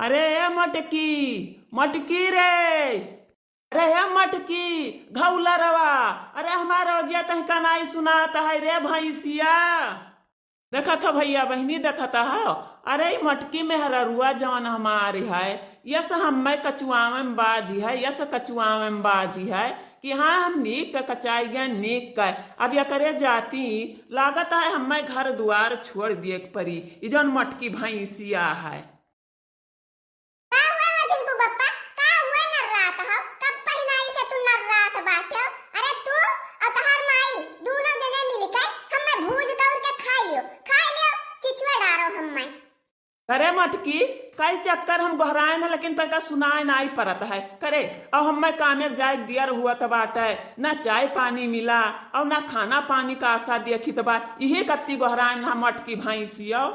अरे ए मटकी मटकी रे। अरे हे मटकी घौला रवा। अरे हमारा जिया तह कनाई सुनाता है रे भैंसिया। देखा था भैया बहनी देखा था हो। अरे ई मटकी में हररुआ जवन हमारी है यस हम कचुआ में बाजी है यस कचुआ में बाजी है कि हाँ हम नीक का कचाई गए नीक का। अब या करे जाती लागत है हम घर द्वार छोड़ दिए परी ई जवन मटकी भैंसिया है। करे मटकी कई चक्कर हम गहराए न लेकिन पैका सुनाए ना पड़त है करे। अब हम कामयाब जाए दियर हुआ तो बाटे न चाय पानी मिला और न खाना पानी का आशा देखी तो बात यही कत्ती गहराए ना मटकी भैंसिया।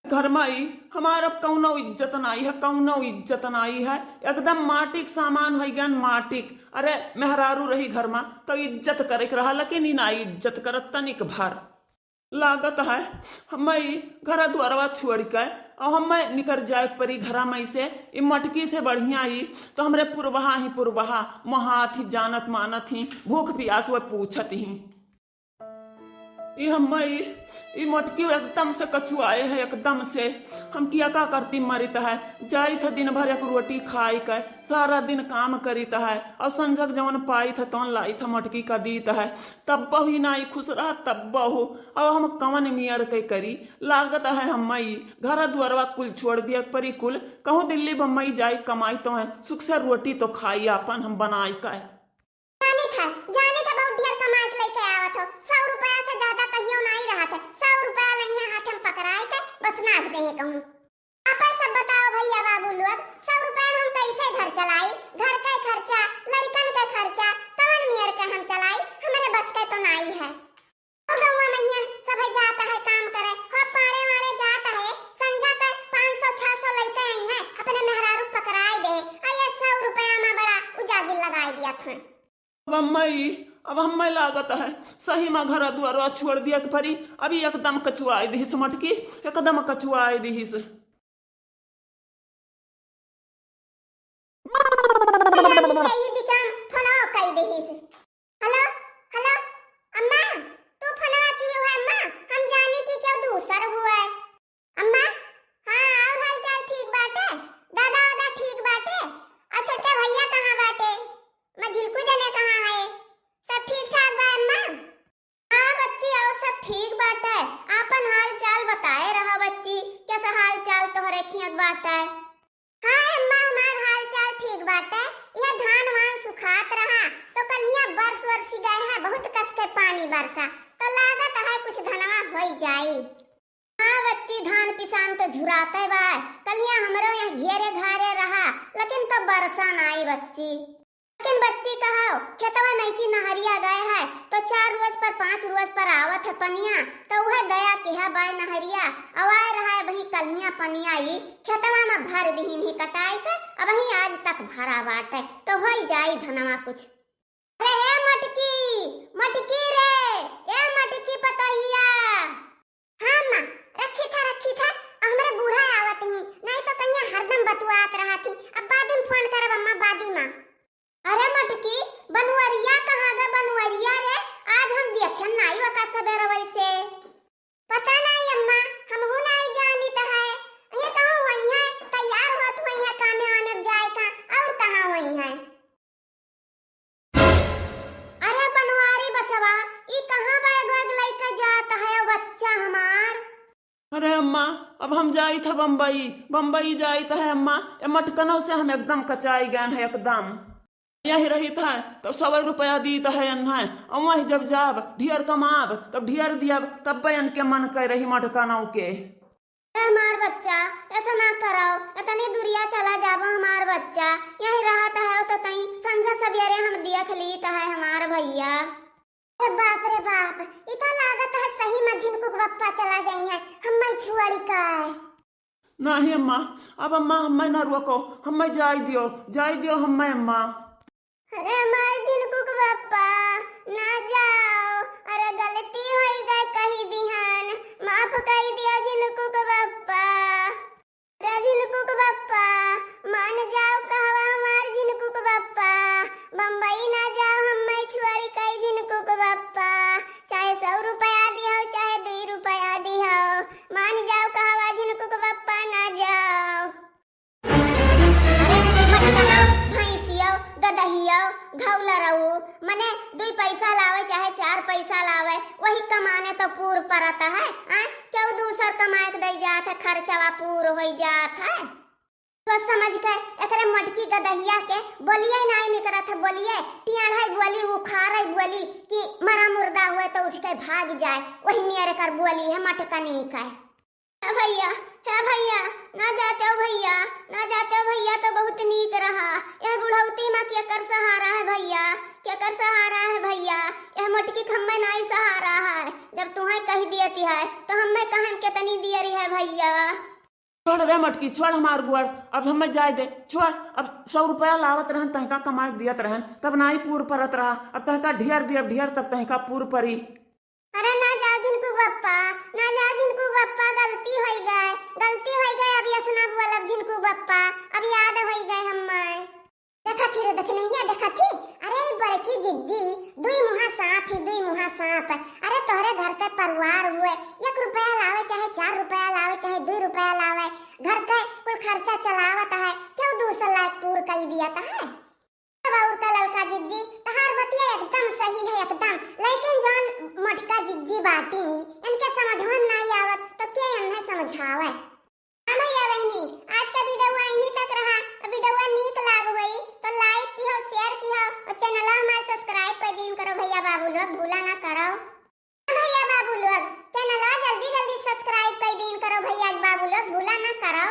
घर में हमारा कौनो इज्जत नाई है कौनो इज्जत नाई है एकदम माटिक सामान है गन माटिक। अरे मेहरारू रही घर में तो इज्जत करे रहा लेकिन नाई इज्जत करत तनिक भर लागत है। हम घर द्वारवा छोड़ के और हम निकल जाए परी घर में से इ मटकी से बढ़िया ही तो हमरे पुरबहा महात ही जानत मानत ही भूख प्यास वो पूछत ही। हम मटकी एकदम से कछुआए है एकदम से हम किया का करती मरित है जाई था दिन भर एक रोटी खाई के सारा दिन काम करीत है और संजक जवन पाई था तौन लाई था मटकी का दीत है तब बहु नाई खुश रहा तब बहु और हम कवन मियर के करी लागत है हम घर द्वारवा कुल छोड़ दिया परी कुल कहूँ दिल्ली बम्बई जाई कमाई तो है सुख से रोटी तो खाई अपन हम बनाई का। अब हम लागत है सही में घर द्वारा छोड़ दिया कि परी अभी एकदम कचुआई दी मटकी एकदम कचुआई दी बरसा तो लागत है कुछ धनवा हो जाई। हाँ बच्ची धान पिसान तो झुराते बा कलिया हमरो यहाँ घेरे घारे रहा लेकिन तो बरसा आई बच्ची। लेकिन बच्ची कहो खेतवा नहीं की नहरिया गए है तो 4 रोज पर 5 रोज पर आवत है पनिया तो वह दया की है बाय नहरिया अवाय रहा है वही कलिया पनिया ही खेतवा में भर दीन ही कटाई के अब वही आज तक भरा बाटे तो हो जाई धनवा कुछ। अरे हे मटकी रे ए मटकी पतोहिया। हाँ माँ रखी था हमरे बूढ़ा आवत ही नहीं तो कहीं हरदम बतुआत रहा थी अब बादी में फोन करब अम्मा बादी माँ। अरे मटकी बनवरिया कहाँ गए बनवरिया रे आज हम देखे नहीं वका सवेरे वैसे पता नहीं अम्मा हम हूँ नहीं जानी तो है ये कहाँ हुई है तैयार होत हुई है कामे आने जाए का और कहाँ हुई है। अरे अम्मा अब हम जाई था बम्बई जाई था अम्मा मटकनों से हम एकदम कचाई गए हैं एकदम। यही रही था तो 100 रुपया दी तो है अन्ना और वही जब जाब ढेर कमाब तब ढेर दियब तब बयन के मन कर रही मटका नाव के। हमार बच्चा ऐसा ना कराओ, इतनी दूरिया चला जाबो हमार बच्चा, यही रहता है तो कहीं संझा सवेरे हम देख ली तो है हमार भैया। अरे बाप रे बाप, इतना लागत है सही में जिनको बप्पा चला जाई है हम छुआड़ी का। नहीं अम्मा, अब अम्मा हमें न रोको, हमें जाय दियो हमें अम्मा। अरे हमार जिनको बप्पा ना जाओ, अरे गलती हो गई कही दिहन, माफ कर दिया जिनको बप्पा। अरे जिनको बप्पा मान जाओ कहवा हमार जिनको बप्पा, बम्बई ना जाओ हमें छुआड़ी कई जिनको बप्पा, चाहे 100 रुपया दियो चाहे 2 रुपया दियो, मान जाओ कहवा जिनको बप्पा ना जाओ। अरे मटका भैंसियो ददहियो घौला रहू, मने 2 पैसा लावे चाहे 4 पैसा लावे वही कमाने तो पूर पड़ता है। क्यों दूसर कमाए के दई जात है, खर्चवा पूर हो जात है। तो समझ के एकरे मटकी गदहिया के बोलिए नहीं निकलत है, बोलिए टियाढ़ाई बोली उखाड़ाई बोली कि मरा मुर्दा हुए तो उठ के भाग जाए, वही मेरे कर बोली है मटका नहीं का है भैया। है भैया ना जाते हो भैया, ना जाते हो भैया तो बहुत नीक रहा। यह बुढ़ौती में क्या कर सहारा है भैया, क्या कर सहारा है भैया, यह मटकी खम्मे नहीं सहारा है। जब तुम्हें कही दियती है तो हमें कहन के तनी दियरी है भैया। छोड़ रे मटकी, छोड़ हमार गुआर, अब हमें जाय दे, छोड़। अब 100 रुपया लावत रहन तहका कमा के दियत रहन तब ना ही पूर परत रहा, अब तहका ढेर दियब ढेर तब तहका पूर परी। अरे ना जाओ जिनको बप्पा, ना जाओ जिनको बप्पा, गलती हो गए अब यसना बोला जिनको बप्पा, अब याद हो गए हमें। देखा थी रे, देख नहीं है देखा थी, अरे बड़की जिज्जी 2 मुहा सांप ही 2 मुहा सांप। अरे तोहरे घर के परिवार हुए 1 रुपया लावे चाहे 4 रुपया लावे चाहे 2 रुपया लावे, घर के कुल खर्चा चलावता है, क्यों 200 लाख पूर कर दिया था है। और का ललका जिज्जी तहार बतिया एकदम सही है एकदम, लेकिन जौन मटका जिज्जी बाटी इनके समझन नहीं आवत तो के इन्हें समझावे। भैया बहनी आज का वीडियो यहीं तक रहा। वीडियो नीक लाग गई तो लाइक की हो, शेयर की हो और चैनल हमारा सब्सक्राइब कर दी करो भैया बाबू लोग, भूला ना करो भैया बाबू लोग, चैनल जल्दी सब्सक्राइब कर दी करो भैया बाबू लोग, भूला ना करो।